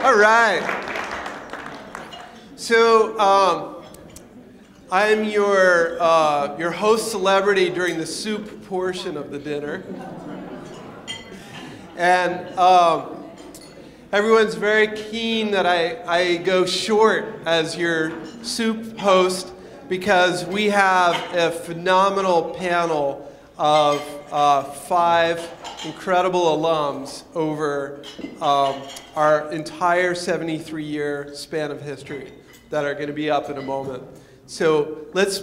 All right. So I'm your host celebrity during the soup portion of the dinner. And everyone's very keen that I go short as your soup host because we have a phenomenal panel of 5 incredible alums over our entire 73-year span of history that are going to be up in a moment. So let's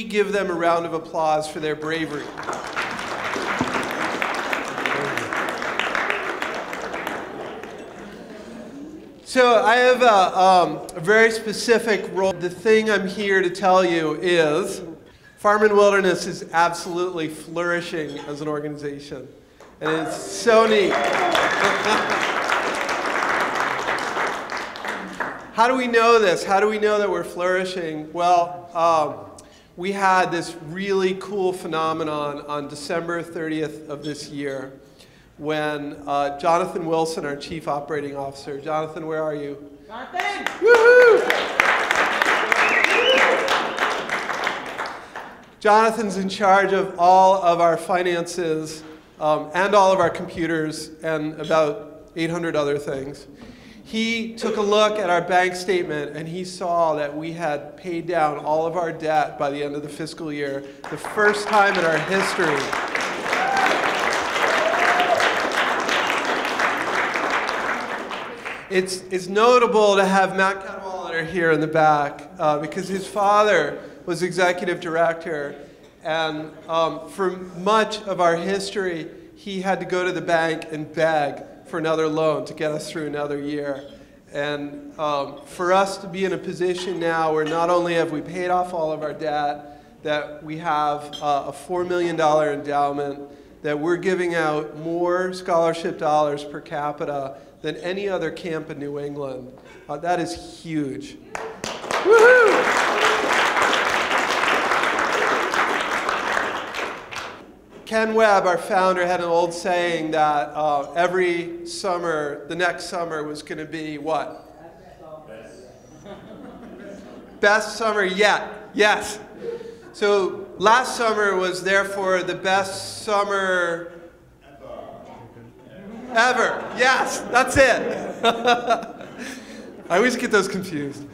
give them a round of applause for their bravery. So I have a very specific role. The thing I'm here to tell you is Farm and Wilderness is absolutely flourishing as an organization. And it's so neat. How do we know this? How do we know that we're flourishing? Well, we had this really cool phenomenon on December 30th of this year when Jonathan Wilson, our Chief Operating Officer, Jonathan, where are you? Jonathan! Woohoo! Jonathan's in charge of all of our finances and all of our computers and about 800 other things. He took a look at our bank statement and he saw that we had paid down all of our debt by the end of the fiscal year, the first time in our history. It's notable to have Matt Cadwallader here in the back because his father was executive director, and for much of our history, he had to go to the bank and beg for another loan to get us through another year. And for us to be in a position now where not only have we paid off all of our debt, that we have a $4 million endowment, that we're giving out more scholarship dollars per capita than any other camp in New England. That is huge. Woohoo! Ken Webb, our founder, had an old saying that every summer, the next summer was going to be what? Best summer yet. Yes. So last summer was therefore the best summer ever. Yes, that's it. I always get those confused.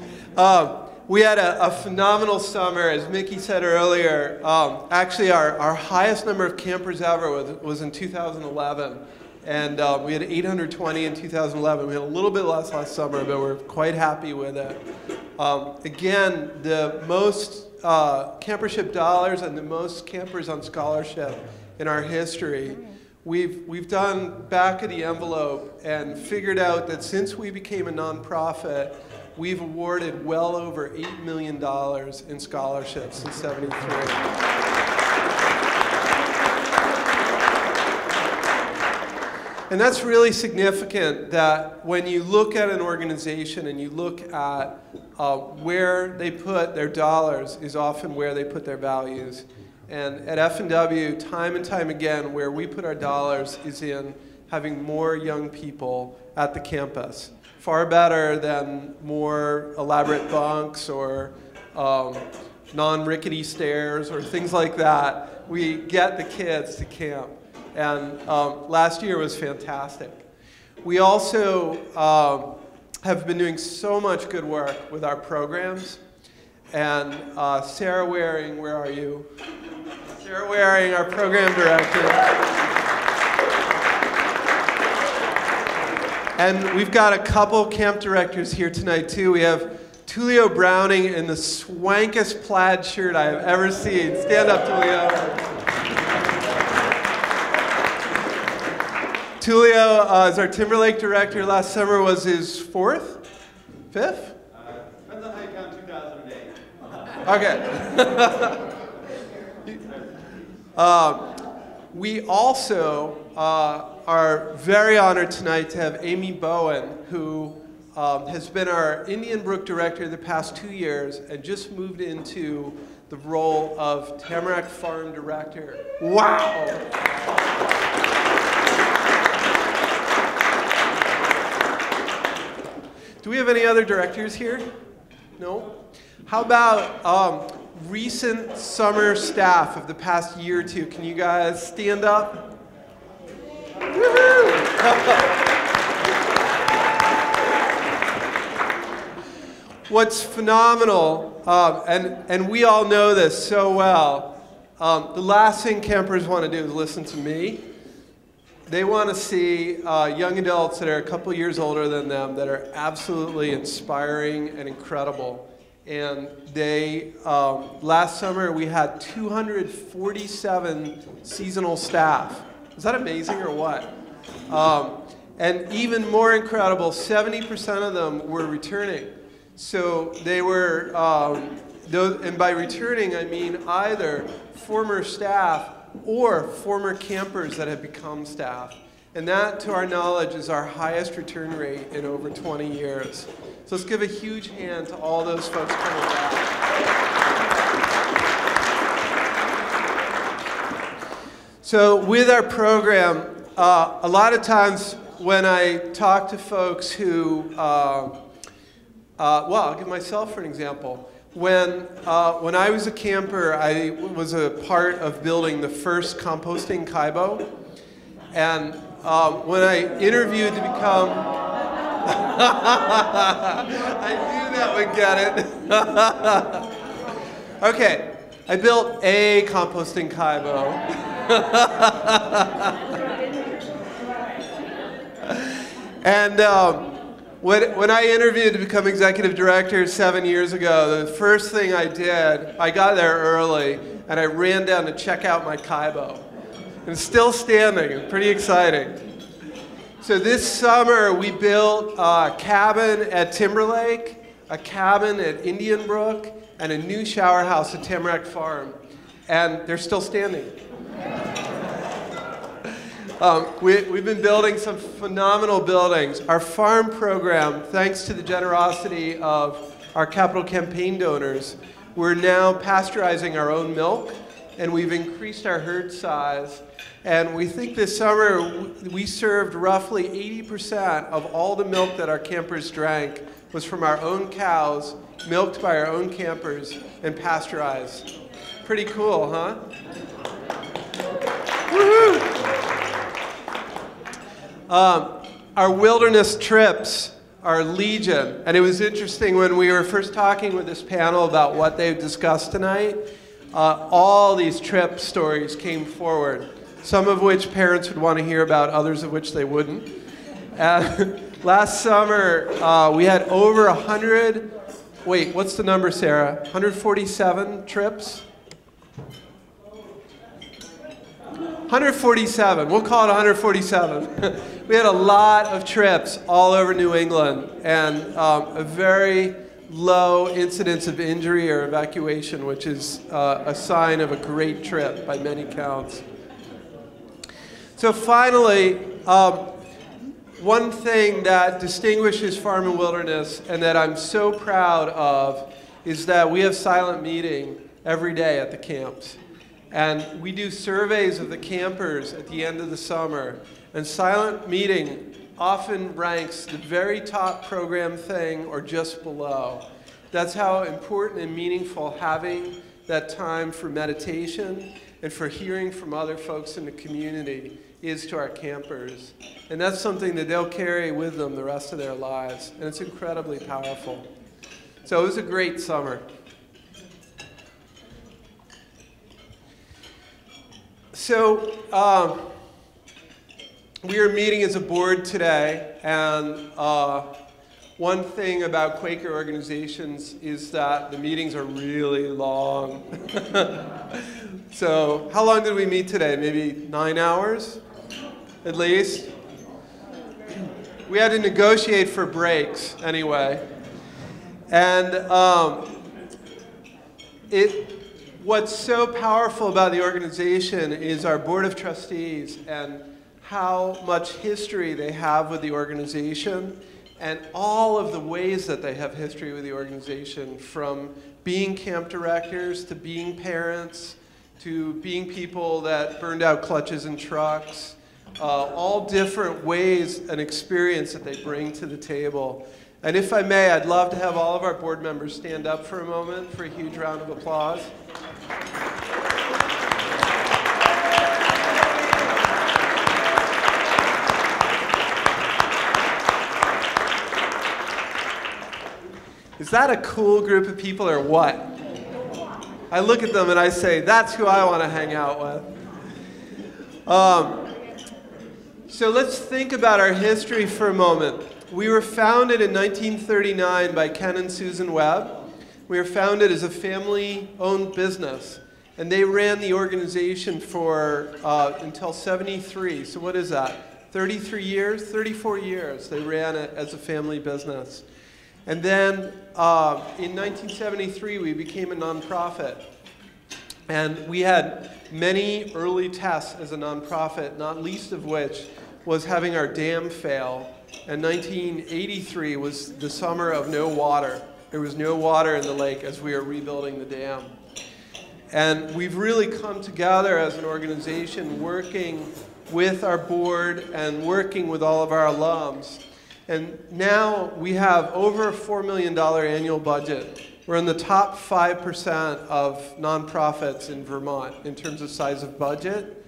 We had a phenomenal summer, as Mickey said earlier. Actually, our highest number of campers ever was in 2011. And we had 820 in 2011. We had a little bit less last summer, but we're quite happy with it. Again, the most campership dollars and the most campers on scholarship in our history. We've done back of the envelope and figured out that since we became a nonprofit, we've awarded well over $8 million in scholarships since '73. And that's really significant that when you look at an organization and you look at where they put their dollars is often where they put their values. And at F&W, time and time again, where we put our dollars is in having more young people at the campus. Far better than more elaborate bunks or non-rickety stairs or things like that. We get the kids to camp. And last year was fantastic. We also have been doing so much good work with our programs. And Sarah Waring, where are you? Sarah Waring, our program director. And we've got a couple camp directors here tonight, too. We have Tulio Browning in the swankest plaid shirt I have ever seen. Stand up, Tulio. Tulio is our Timberlake director. Last summer was his 4th? 5th? Depends on how you count 2008. Okay. We also are very honored tonight to have Amy Bohen, who has been our Indian Brook director the past 2 years and just moved into the role of Tamarack Farm director. Wow! we have any other directors here? No? How about recent summer staff of the past year or two? Can you guys stand up? What's phenomenal, and we all know this so well, the last thing campers want to do is listen to me. They want to see young adults that are a couple years older than them that are absolutely inspiring and incredible. And they, last summer we had 247 seasonal staff. Is that amazing or what? And even more incredible, 70% of them were returning. So they were, and by returning I mean either former staff or former campers that have become staff. And that, to our knowledge, is our highest return rate in over 20 years. So let's give a huge hand to all those folks coming back. So with our program, a lot of times when I talk to folks who, well, I'll give myself for an example. When I was a camper, I was a part of building the first composting kaibo. And when I interviewed to become... I knew that would get it. Okay, I built a composting kaibo. And when I interviewed to become executive director 7 years ago, the first thing I did, I got there early, and I ran down to check out my kaibo. And it's still standing. It's pretty exciting. So this summer, we built a cabin at Timberlake, a cabin at Indian Brook, and a new shower house at Tamarack Farm. And they're still standing. We've been building some phenomenal buildings. Our farm program, thanks to the generosity of our capital campaign donors, we're now pasteurizing our own milk, and we've increased our herd size. And we think this summer we served roughly 80% of all the milk that our campers drank was from our own cows, milked by our own campers, and pasteurized. Pretty cool, huh? Woohoo! Our wilderness trips are legion, and it was interesting when we were first talking with this panel about what they've discussed tonight, all these trip stories came forward, some of which parents would want to hear about, others of which they wouldn't. Last summer, we had over 100, wait, what's the number, Sarah? 147 trips? 147, we'll call it 147. We had a lot of trips all over New England and a very low incidence of injury or evacuation, which is a sign of a great trip by many counts. So finally, one thing that distinguishes Farm and Wilderness and that I'm so proud of is that we have silent meeting every day at the camps. And we do surveys of the campers at the end of the summer. And silent meeting often ranks the very top program thing or just below. That's how important and meaningful having that time for meditation and for hearing from other folks in the community is to our campers. And that's something that they'll carry with them the rest of their lives. And it's incredibly powerful. So it was a great summer. So we are meeting as a board today, and one thing about Quaker organizations is that the meetings are really long. So how long did we meet today? Maybe 9 hours, at least? We had to negotiate for breaks anyway. And what's so powerful about the organization is our Board of Trustees and how much history they have with the organization and all of the ways that they have history with the organization, from being camp directors to being parents to being people that burned out clutches and trucks, all different ways and experience that they bring to the table. And if I may, I'd love to have all of our board members stand up for a moment for a huge round of applause. Is that a cool group of people or what? I look at them and I say, that's who I want to hang out with. So let's think about our history for a moment. We were founded in 1939 by Ken and Susan Webb. We were founded as a family-owned business, and they ran the organization for until '73. So what is that? 33 years, 34 years they ran it as a family business. And then in 1973, we became a nonprofit. And we had many early tests as a nonprofit, not least of which was having our dam fail. And 1983 was the summer of no water. There was no water in the lake as we were rebuilding the dam. And we've really come together as an organization working with our board and working with all of our alums. And now we have over a $4 million annual budget. We're in the top 5% of nonprofits in Vermont in terms of size of budget.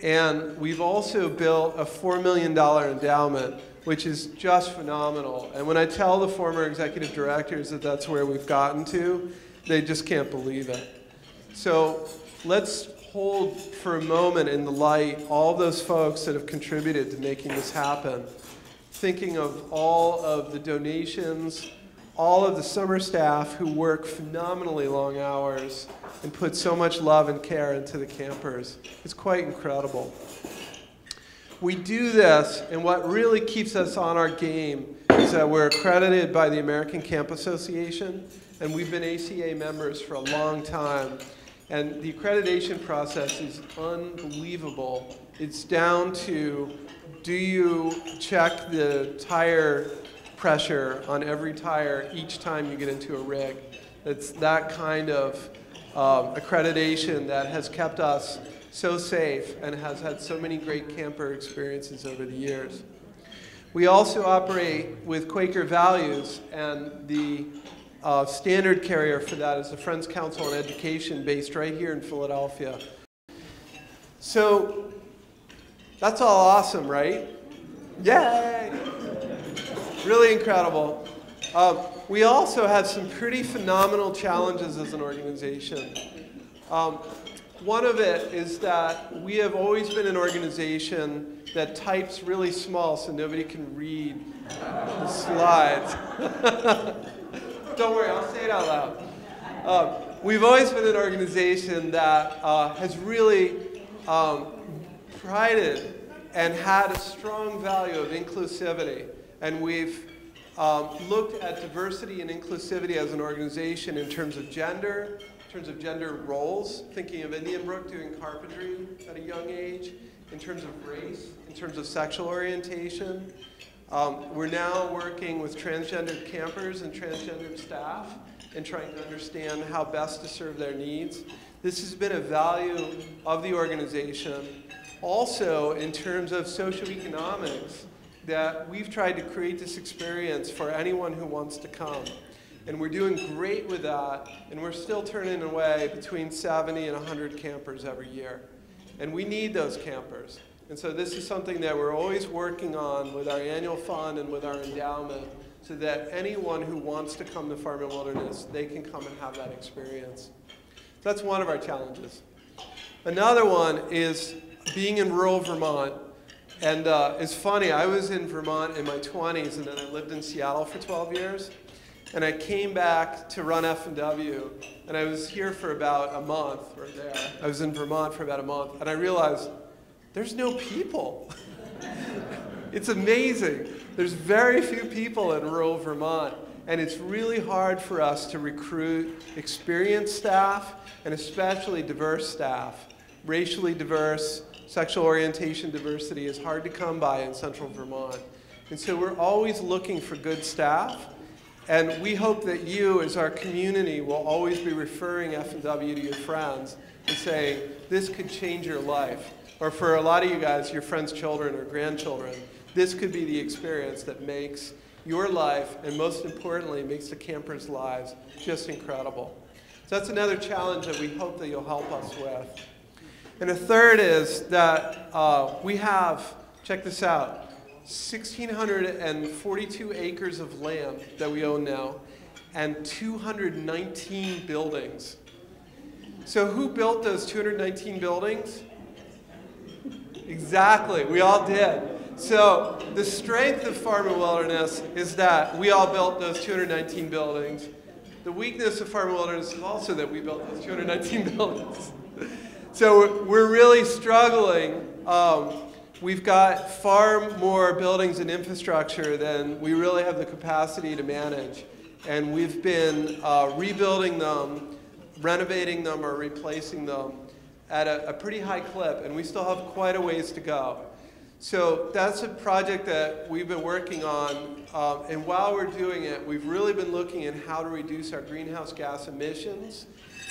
And we've also built a $4 million endowment, which is just phenomenal. And when I tell the former executive directors that that's where we've gotten to, they just can't believe it. So let's hold for a moment in the light all those folks that have contributed to making this happen. Thinking of all of the donations, all of the summer staff who work phenomenally long hours and put so much love and care into the campers. It's quite incredible. We do this, and what really keeps us on our game is that we're accredited by the American Camp Association, and we've been ACA members for a long time. And the accreditation process is unbelievable. It's down to, do you check the tire pressure on every tire each time you get into a rig? It's that kind of accreditation that has kept us so safe and has had so many great camper experiences over the years. We also operate with Quaker values, and the standard carrier for that is the Friends Council on Education, based right here in Philadelphia. So that's all awesome, right? Yay! Really incredible. We also have some pretty phenomenal challenges as an organization. One of it is that we have always been an organization that types really small so nobody can read the slides. Don't worry, I'll say it out loud. We've always been an organization that has really prided and had a strong value of inclusivity. And we've looked at diversity and inclusivity as an organization in terms of gender roles, thinking of Indian Brook doing carpentry at a young age, in terms of race, in terms of sexual orientation. We're now working with transgendered campers and transgendered staff and trying to understand how best to serve their needs. This has been a value of the organization. Also, in terms of socioeconomics, that we've tried to create this experience for anyone who wants to come. And we're doing great with that, and we're still turning away between 70 and 100 campers every year. And we need those campers. And so this is something that we're always working on with our annual fund and with our endowment, so that anyone who wants to come to Farm and Wilderness, they can come and have that experience. So that's one of our challenges. Another one is being in rural Vermont. And it's funny, I was in Vermont in my 20s, and then I lived in Seattle for 12 years. And I came back to run F&W, and I was here for about a month, or there. I was in Vermont for about a month, and I realized there's no people. It's amazing. There's very few people in rural Vermont, and it's really hard for us to recruit experienced staff, and especially diverse staff. Racially diverse, sexual orientation diversity is hard to come by in central Vermont. And so we're always looking for good staff. And we hope that you, as our community, will always be referring F&W to your friends and saying, this could change your life. Or for a lot of you guys, your friends' children or grandchildren, this could be the experience that makes your life, and most importantly, makes the campers' lives just incredible. So that's another challenge that we hope that you'll help us with. And a third is that we have, check this out, 1,642 acres of land that we own now, and 219 buildings. So who built those 219 buildings? Exactly, we all did. So the strength of Farm and Wilderness is that we all built those 219 buildings. The weakness of Farm and Wilderness is also that we built those 219 buildings. So we're really struggling. We've got far more buildings and infrastructure than we really have the capacity to manage. And we've been rebuilding them, renovating them, or replacing them at a pretty high clip, and we still have quite a ways to go. So that's a project that we've been working on, and while we're doing it, we've really been looking at how to reduce our greenhouse gas emissions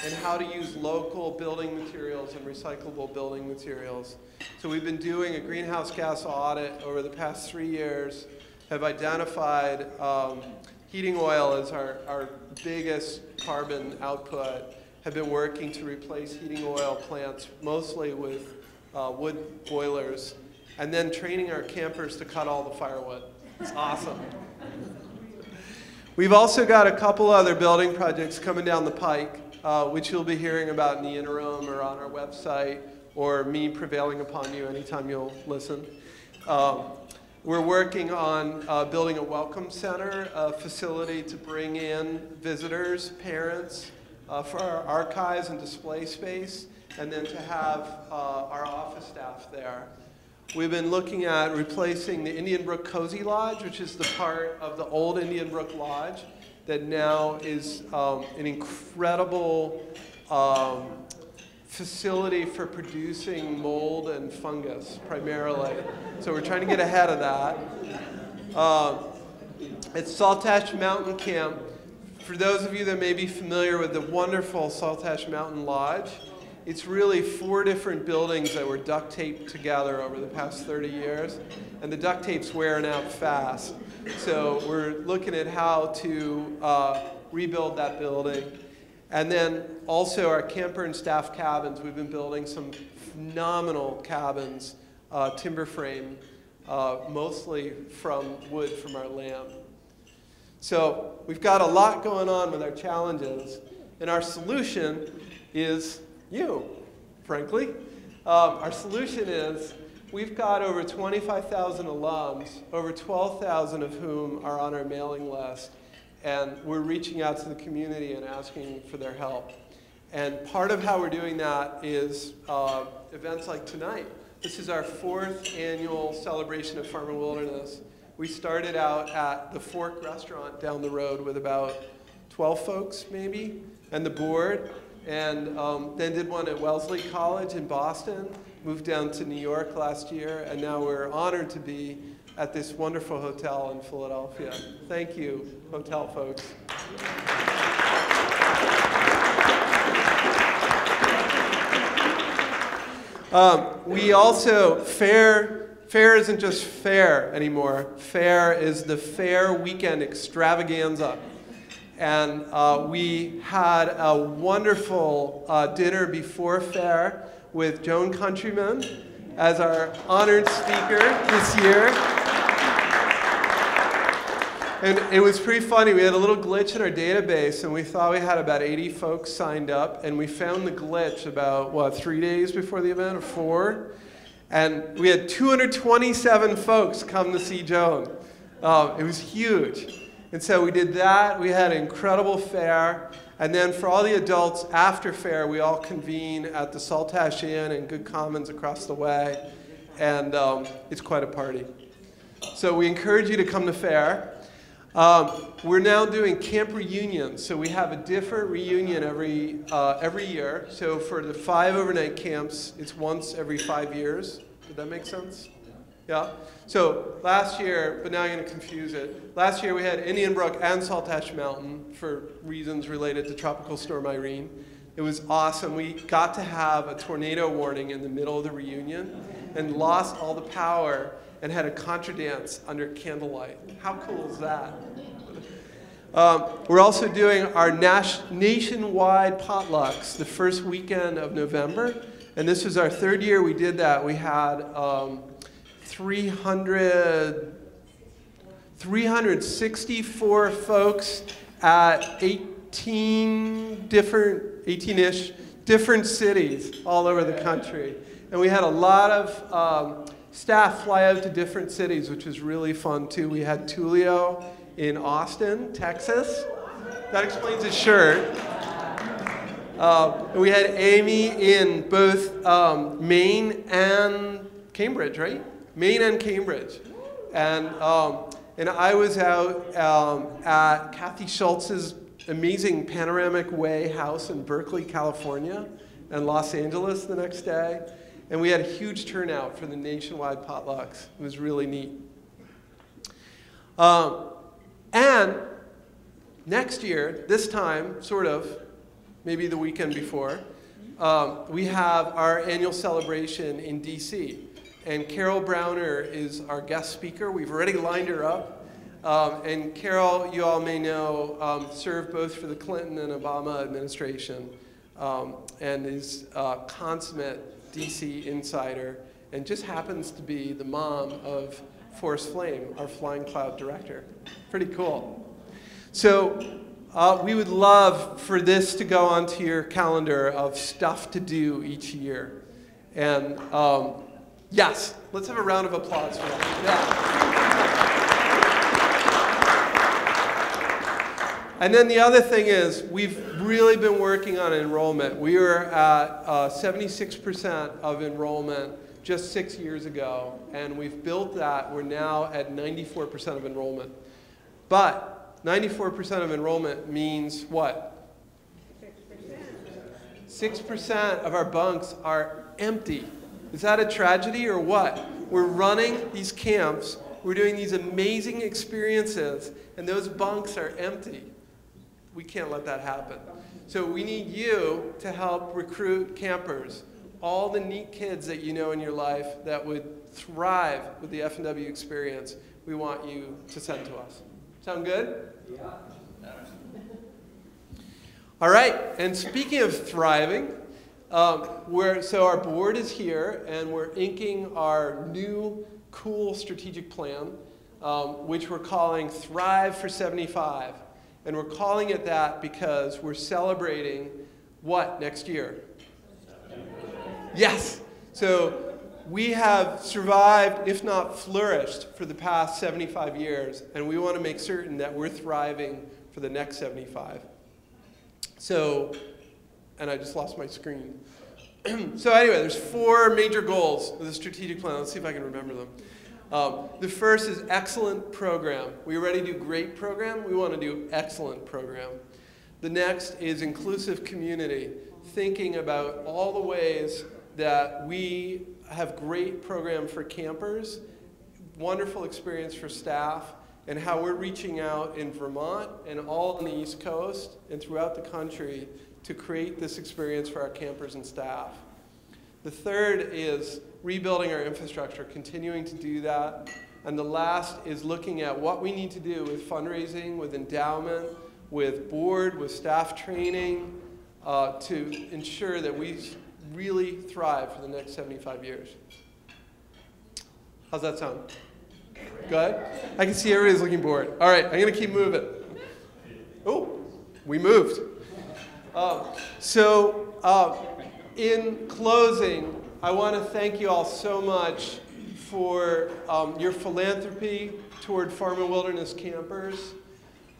and how to use local building materials and recyclable building materials. So we've been doing a greenhouse gas audit over the past 3 years, have identified heating oil as our biggest carbon output, have been working to replace heating oil plants mostly with wood boilers, and then training our campers to cut all the firewood. It's awesome. We've also got a couple other building projects coming down the pike, which you'll be hearing about in the interim or on our website, or me prevailing upon you anytime you'll listen. We're working on building a welcome center, a facility to bring in visitors, parents, for our archives and display space, and then to have our office staff there. We've been looking at replacing the Indian Brook Cozy Lodge, which is the part of the old Indian Brook Lodge that now is an incredible facility for producing mold and fungus, primarily. So we're trying to get ahead of that. It's Saltash Mountain Camp. For those of you that may be familiar with the wonderful Saltash Mountain Lodge, it's really 4 different buildings that were duct taped together over the past 30 years, and the duct tape's wearing out fast. So we're looking at how to rebuild that building. And then also our camper and staff cabins. We've been building some phenomenal cabins, timber frame, mostly from wood from our land. So we've got a lot going on with our challenges, and our solution is you, frankly. Our solution is we've got over 25,000 alums, over 12,000 of whom are on our mailing list, and we're reaching out to the community and asking for their help. And part of how we're doing that is events like tonight. This is our 4th annual celebration of Farm and Wilderness. We started out at the Fork restaurant down the road with about 12 folks, maybe, and the board, and then did one at Wellesley College in Boston, moved down to New York last year, and now we're honored to be at this wonderful hotel in Philadelphia. Thank you, hotel folks. We also, Fair isn't just fair anymore. Fair is the Fair Weekend Extravaganza. And we had a wonderful dinner before Fair with Joan Countryman as our honored speaker this year. And it was pretty funny. We had a little glitch in our database, and we thought we had about 80 folks signed up, and we found the glitch about, what, 3 days before the event, or 4? And we had 227 folks come to see Joan. It was huge. And so we did that. We had an incredible fair. And then for all the adults after fair, we all convene at the Saltash Inn and Good Commons across the way. And it's quite a party. So we encourage you to come to fair. We're now doing camp reunions. So we have a different reunion every year. So for the 5 overnight camps, it's once every 5 years. Did that make sense? Yeah? So last year, but now I'm going to confuse it. Last year we had Indian Brook and Saltash Mountain for reasons related to Tropical Storm Irene. It was awesome. We got to have a tornado warning in the middle of the reunion and lost all the power. and had a contra dance under candlelight. How cool is that? We're also doing our nationwide potlucks the first weekend of November. And this was our third year we did that. We had 364 folks at 18-ish different cities all over the country. And we had a lot of staff fly out to different cities, which was really fun too. We had Tulio in Austin, Texas. That explains his shirt. And we had Amy in both Maine and Cambridge, right? Maine and Cambridge. And I was out at Kathy Schultz's amazing Panoramic Way house in Berkeley, California, and Los Angeles the next day. And we had a huge turnout for the nationwide potlucks. It was really neat. And next year, this time, sort of, maybe the weekend before, we have our annual celebration in DC. And Carol Browner is our guest speaker. We've already lined her up. And Carol, you all may know, served both for the Clinton and Obama administration and is a consummate DC insider and just happens to be the mom of Forrest Flame, our Flying Cloud director. Pretty cool. So we would love for this to go onto your calendar of stuff to do each year. And yes, let's have a round of applause for that. Yeah. And then the other thing is, we've really been working on enrollment. We were at 76% of enrollment just 6 years ago, and we've built that. We're now at 94% of enrollment. But 94% of enrollment means what? 6% of our bunks are empty. Is that a tragedy or what? We're running these camps, we're doing these amazing experiences, and those bunks are empty. We can't let that happen. So we need you to help recruit campers. All the neat kids that you know in your life that would thrive with the F&W experience, we want you to send to us. Sound good? Yeah. All right, and speaking of thriving, so our board is here, and we're inking our new cool strategic plan, which we're calling Thrive for 75. And we're calling it that because we're celebrating what next year? Yes. So we have survived, if not flourished, for the past 75 years, and we want to make certain that we're thriving for the next 75. So, and I just lost my screen. So anyway, there's 4 major goals with the strategic plan. Let's see if I can remember them. The first is excellent program. We already do great program. We want to do excellent program. The next is inclusive community, thinking about all the ways that we have great program for campers, wonderful experience for staff, and how we're reaching out in Vermont and all on the East Coast and throughout the country to create this experience for our campers and staff. The third is rebuilding our infrastructure, continuing to do that. And the last is looking at what we need to do with fundraising, with endowment, with board, with staff training, to ensure that we really thrive for the next 75 years. How's that sound? Good? I can see everybody's looking bored. All right, I'm going to keep moving. Oh, we moved. In closing, I want to thank you all so much for your philanthropy toward Farm and Wilderness campers,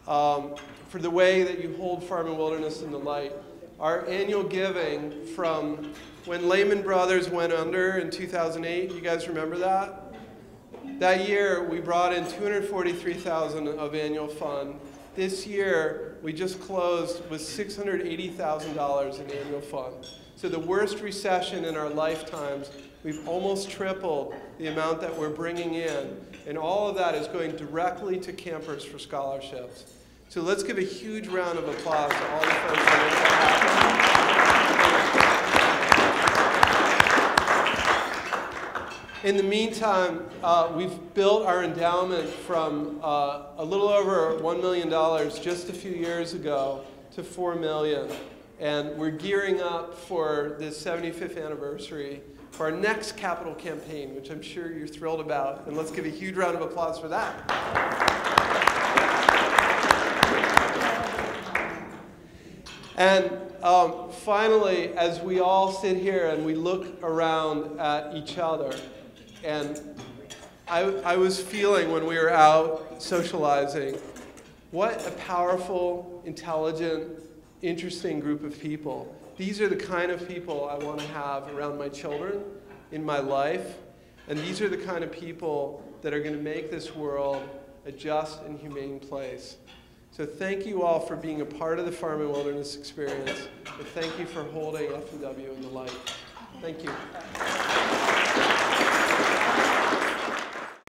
for the way that you hold Farm and Wilderness in the light. Our annual giving from when Lehman Brothers went under in 2008, you guys remember that? That year, we brought in $243,000 of annual fund. This year, we just closed with $680,000 in annual fund. So the worst recession in our lifetimes, we've almost tripled the amount that we're bringing in. And all of that is going directly to campers for scholarships. So let's give a huge round of applause to all the folks that make that happen. In the meantime, we've built our endowment from a little over $1 million just a few years ago to $4 million. And we're gearing up for this 75th anniversary for our next capital campaign, which I'm sure you're thrilled about. And let's give a huge round of applause for that. And finally, as we all sit here and we look around at each other, and I was feeling when we were out socializing, what a powerful, intelligent, interesting group of people. These are the kind of people I want to have around my children, in my life, and these are the kind of people that are going to make this world a just and humane place. So thank you all for being a part of the Farm and Wilderness experience, and thank you for holding F&W in the light. Thank you.